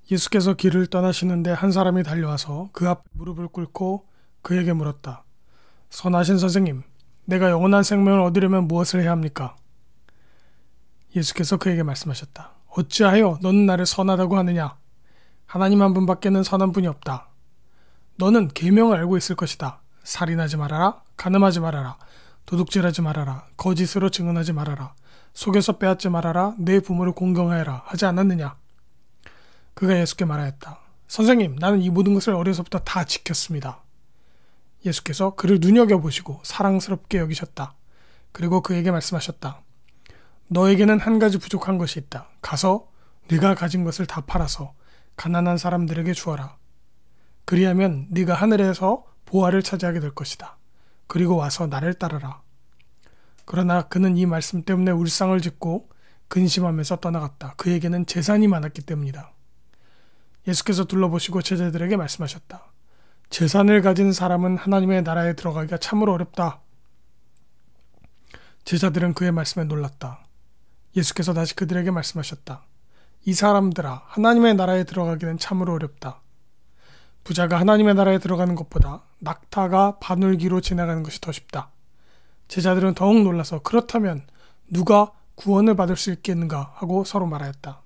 예수께서 길을 떠나시는데 한 사람이 달려와서 그 앞에 무릎을 꿇고 그에게 물었다. 선하신 선생님, 내가 영원한 생명을 얻으려면 무엇을 해야 합니까? 예수께서 그에게 말씀하셨다. 어찌하여 너는 나를 선하다고 하느냐? 하나님 한 분밖에는 선한 분이 없다. 너는 계명을 알고 있을 것이다. 살인하지 말아라, 간음하지 말아라, 도둑질하지 말아라, 거짓으로 증언하지 말아라, 속여서 빼앗지 말아라, 내 부모를 공경하여라 하지 않았느냐? 그가 예수께 말하였다. 선생님, 나는 이 모든 것을 어려서부터 다 지켰습니다. 예수께서 그를 눈여겨보시고 사랑스럽게 여기셨다. 그리고 그에게 말씀하셨다. 너에게는 한 가지 부족한 것이 있다. 가서 네가 가진 것을 다 팔아서 가난한 사람들에게 주어라. 그리하면 네가 하늘에서 보화를 차지하게 될 것이다. 그리고 와서 나를 따르라. 그러나 그는 이 말씀 때문에 울상을 짓고 근심하면서 떠나갔다. 그에게는 재산이 많았기 때문이다. 예수께서 둘러보시고 제자들에게 말씀하셨다. 재산을 가진 사람은 하나님의 나라에 들어가기가 참으로 어렵다. 제자들은 그의 말씀에 놀랐다. 예수께서 다시 그들에게 말씀하셨다. 이 사람들아, 하나님의 나라에 들어가기는 참으로 어렵다. 부자가 하나님의 나라에 들어가는 것보다 낙타가 바늘귀로 지나가는 것이 더 쉽다. 제자들은 더욱 놀라서 그렇다면 누가 구원을 받을 수 있겠는가 하고 서로 말하였다.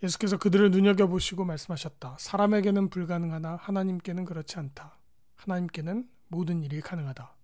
예수께서 그들을 눈여겨보시고 말씀하셨다. 사람에게는 불가능하나 하나님께는 그렇지 않다. 하나님께는 모든 일이 가능하다.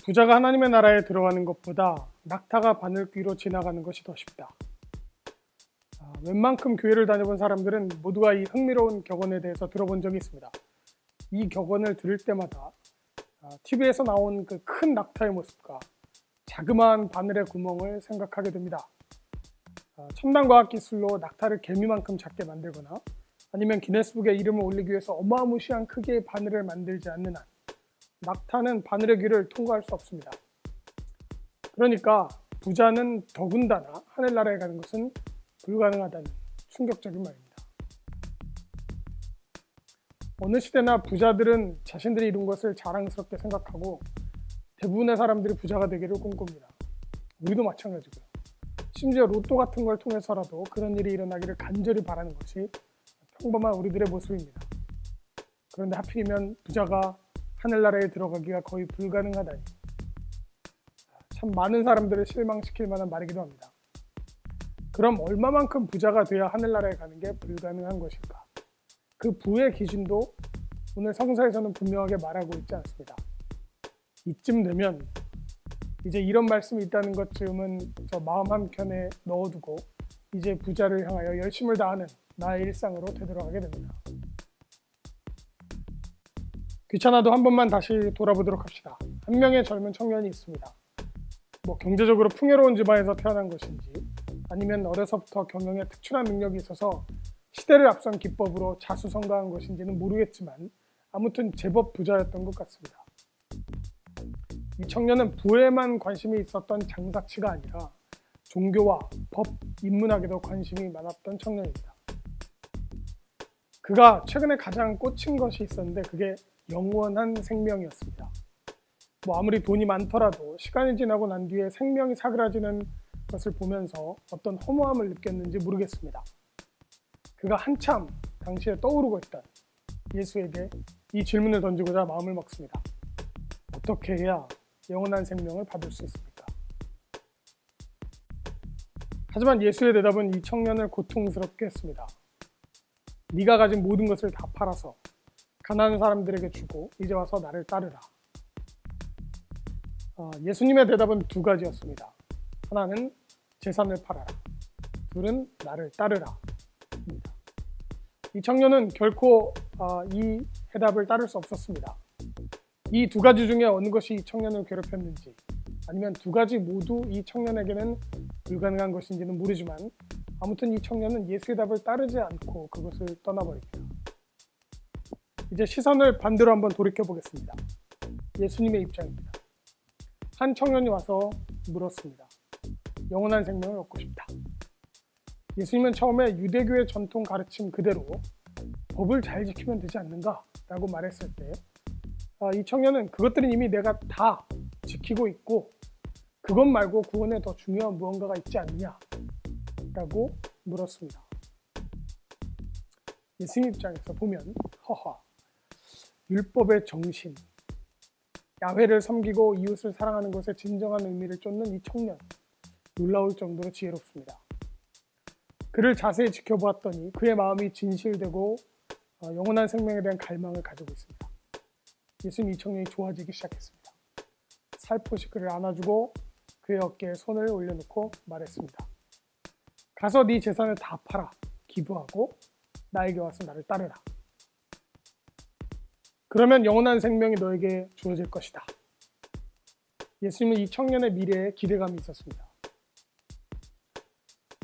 부자가 하나님의 나라에 들어가는 것보다 낙타가 바늘귀로 지나가는 것이 더 쉽다. 웬만큼 교회를 다녀본 사람들은 모두가 이 흥미로운 격언에 대해서 들어본 적이 있습니다. 이 격언을 들을 때마다 TV에서 나온 그 큰 낙타의 모습과 자그마한 바늘의 구멍을 생각하게 됩니다. 첨단 과학 기술로 낙타를 개미만큼 작게 만들거나 아니면 기네스북에 이름을 올리기 위해서 어마무시한 크기의 바늘을 만들지 않는 한 낙타는 바늘의 귀를 통과할 수 없습니다. 그러니까 부자는 더군다나 하늘나라에 가는 것은 불가능하다는 충격적인 말입니다. 어느 시대나 부자들은 자신들이 이룬 것을 자랑스럽게 생각하고 대부분의 사람들이 부자가 되기를 꿈꿉니다. 우리도 마찬가지고요. 심지어 로또 같은 걸 통해서라도 그런 일이 일어나기를 간절히 바라는 것이 평범한 우리들의 모습입니다. 그런데 하필이면 부자가 하늘나라에 들어가기가 거의 불가능하다니 참 많은 사람들을 실망시킬 만한 말이기도 합니다. 그럼 얼마만큼 부자가 돼야 하늘나라에 가는 게 불가능한 것일까? 그 부의 기준도 오늘 성서에서는 분명하게 말하고 있지 않습니다. 이쯤 되면 이제 이런 말씀이 있다는 것쯤은 저 마음 한켠에 넣어두고 이제 부자를 향하여 열심을 다하는 나의 일상으로 되돌아가게 됩니다. 귀찮아도 한 번만 다시 돌아보도록 합시다. 한 명의 젊은 청년이 있습니다. 경제적으로 풍요로운 집안에서 태어난 것인지 아니면 어려서부터 경영에 특출한 능력이 있어서 시대를 앞선 기법으로 자수성가한 것인지는 모르겠지만 아무튼 제법 부자였던 것 같습니다. 이 청년은 부에만 관심이 있었던 장사치가 아니라 종교와 법, 인문학에도 관심이 많았던 청년입니다. 그가 최근에 가장 꽂힌 것이 있었는데 그게 영원한 생명이었습니다. 아무리 돈이 많더라도 시간이 지나고 난 뒤에 생명이 사그라지는 것을 보면서 어떤 허무함을 느꼈는지 모르겠습니다. 그가 한참 당시에 떠오르고 있던 예수에게 이 질문을 던지고자 마음을 먹습니다. 어떻게 해야 영원한 생명을 받을 수 있습니까? 하지만 예수의 대답은 이 청년을 고통스럽게 했습니다. 네가 가진 모든 것을 다 팔아서 가난한 사람들에게 주고 이제 와서 나를 따르라. 예수님의 대답은 두 가지였습니다. 하나는 재산을 팔아라. 둘은 나를 따르라. 이 청년은 결코 이 해답을 따를 수 없었습니다. 이 두 가지 중에 어느 것이 이 청년을 괴롭혔는지 아니면 두 가지 모두 이 청년에게는 불가능한 것인지는 모르지만 아무튼 이 청년은 예수의 답을 따르지 않고 그것을 떠나버립니다. 이제 시선을 반대로 한번 돌이켜보겠습니다. 예수님의 입장입니다. 한 청년이 와서 물었습니다. 영원한 생명을 얻고 싶다. 예수님은 처음에 유대교의 전통 가르침 그대로 법을 잘 지키면 되지 않는가? 라고 말했을 때 이 청년은 그것들은 이미 내가 다 지키고 있고 그것 말고 구원에 더 중요한 무언가가 있지 않느냐? 라고 물었습니다. 예수님 입장에서 보면 허허, 율법의 정신, 야훼를 섬기고 이웃을 사랑하는 것의 진정한 의미를 쫓는 이 청년, 놀라울 정도로 지혜롭습니다. 그를 자세히 지켜보았더니 그의 마음이 진실되고 영원한 생명에 대한 갈망을 가지고 있습니다. 예수님 이 청년이 좋아지기 시작했습니다. 살포시 그를 안아주고 그의 어깨에 손을 올려놓고 말했습니다. 가서 네 재산을 다 팔아 기부하고 나에게 와서 나를 따르라. 그러면 영원한 생명이 너에게 주어질 것이다. 예수님은 이 청년의 미래에 기대감이 있었습니다.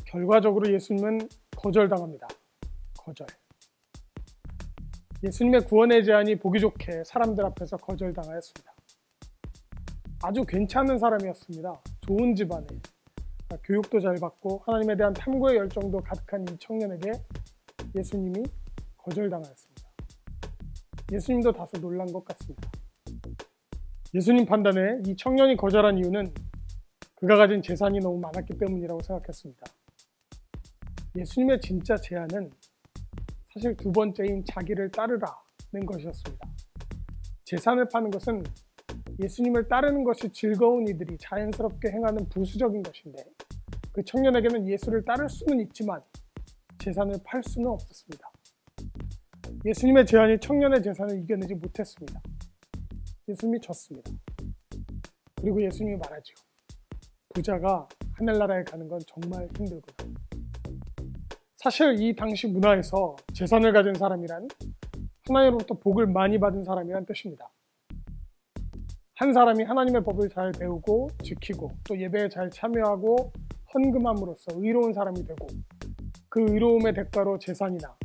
결과적으로 예수님은 거절당합니다. 거절. 예수님의 구원의 제안이 보기 좋게 사람들 앞에서 거절당하였습니다. 아주 괜찮은 사람이었습니다. 좋은 집안에 교육도 잘 받고 하나님에 대한 탐구의 열정도 가득한 이 청년에게 예수님이 거절당하였습니다. 예수님도 다소 놀란 것 같습니다. 예수님 판단에 이 청년이 거절한 이유는 그가 가진 재산이 너무 많았기 때문이라고 생각했습니다. 예수님의 진짜 제안은 사실 두 번째인 자기를 따르라는 것이었습니다. 재산을 파는 것은 예수님을 따르는 것이 즐거운 이들이 자연스럽게 행하는 부수적인 것인데 그 청년에게는 예수를 따를 수는 있지만 재산을 팔 수는 없었습니다. 예수님의 제안이 청년의 재산을 이겨내지 못했습니다. 예수님이 졌습니다. 그리고 예수님이 말하죠. 부자가 하늘나라에 가는 건 정말 힘들구나. 사실 이 당시 문화에서 재산을 가진 사람이란 하나님으로부터 복을 많이 받은 사람이란 뜻입니다. 한 사람이 하나님의 법을 잘 배우고 지키고 또 예배에 잘 참여하고 헌금함으로써 의로운 사람이 되고 그 의로움의 대가로 재산이나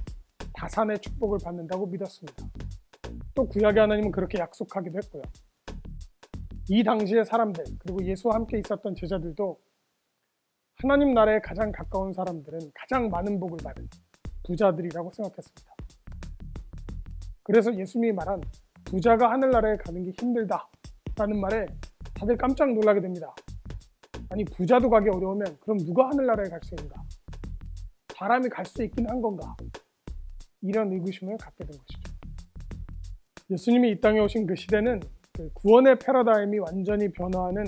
다산의 축복을 받는다고 믿었습니다. 또 구약의 하나님은 그렇게 약속하기도 했고요. 이 당시의 사람들 그리고 예수와 함께 있었던 제자들도 하나님 나라에 가장 가까운 사람들은 가장 많은 복을 받은 부자들이라고 생각했습니다. 그래서 예수님이 말한 부자가 하늘나라에 가는 게 힘들다 라는 말에 다들 깜짝 놀라게 됩니다. 아니 부자도 가기 어려우면 그럼 누가 하늘나라에 갈 수 있는가? 사람이 갈 수 있긴 한 건가? 이런 의구심을 갖게 된 것이죠. 예수님이 이 땅에 오신 그 시대는 그 구원의 패러다임이 완전히 변화하는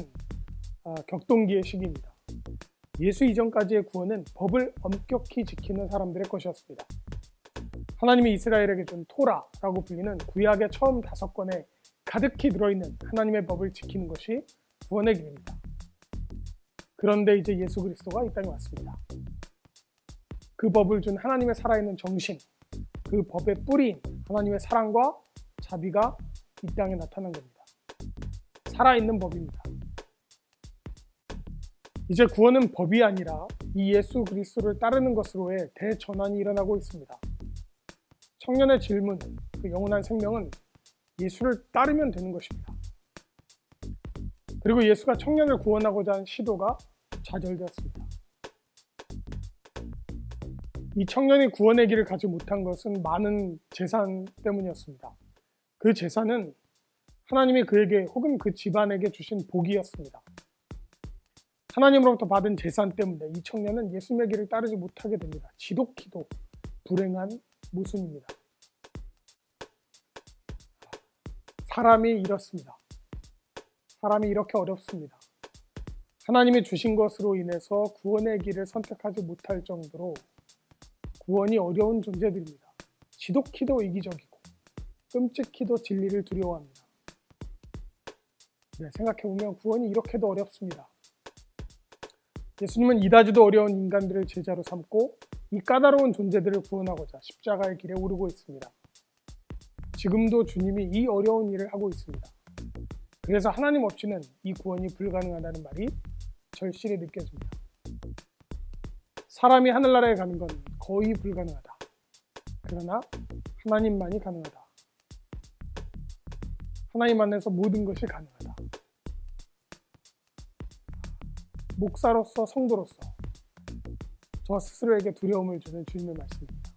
격동기의 시기입니다. 예수 이전까지의 구원은 법을 엄격히 지키는 사람들의 것이었습니다. 하나님이 이스라엘에게 준 토라라고 불리는 구약의 처음 5권에 가득히 들어있는 하나님의 법을 지키는 것이 구원의 길입니다. 그런데 이제 예수 그리스도가 이 땅에 왔습니다. 그 법을 준 하나님의 살아있는 정신, 그 법의 뿌리인 하나님의 사랑과 자비가 이 땅에 나타난 겁니다. 살아있는 법입니다. 이제 구원은 법이 아니라 이 예수 그리스도를 따르는 것으로의 대전환이 일어나고 있습니다. 청년의 질문, 그 영원한 생명은 예수를 따르면 되는 것입니다. 그리고 예수가 청년을 구원하고자 한 시도가 좌절되었습니다. 이 청년이 구원의 길을 가지 못한 것은 많은 재산 때문이었습니다. 그 재산은 하나님이 그에게 혹은 그 집안에게 주신 복이었습니다. 하나님으로부터 받은 재산 때문에 이 청년은 예수님의 길을 따르지 못하게 됩니다. 지독히도 불행한 모순입니다. 사람이 이렇습니다. 사람이 이렇게 어렵습니다. 하나님이 주신 것으로 인해서 구원의 길을 선택하지 못할 정도로 구원이 어려운 존재들입니다. 지독히도 이기적이고 끔찍히도 진리를 두려워합니다. 네, 생각해보면 구원이 이렇게도 어렵습니다. 예수님은 이다지도 어려운 인간들을 제자로 삼고 이 까다로운 존재들을 구원하고자 십자가의 길에 오르고 있습니다. 지금도 주님이 이 어려운 일을 하고 있습니다. 그래서 하나님 없이는 이 구원이 불가능하다는 말이 절실히 느껴집니다. 사람이 하늘나라에 가는 건 거의 불가능하다. 그러나 하나님만이 가능하다. 하나님 안에서 모든 것이 가능하다. 목사로서 성도로서 저 스스로에게 두려움을 주는 주님의 말씀입니다.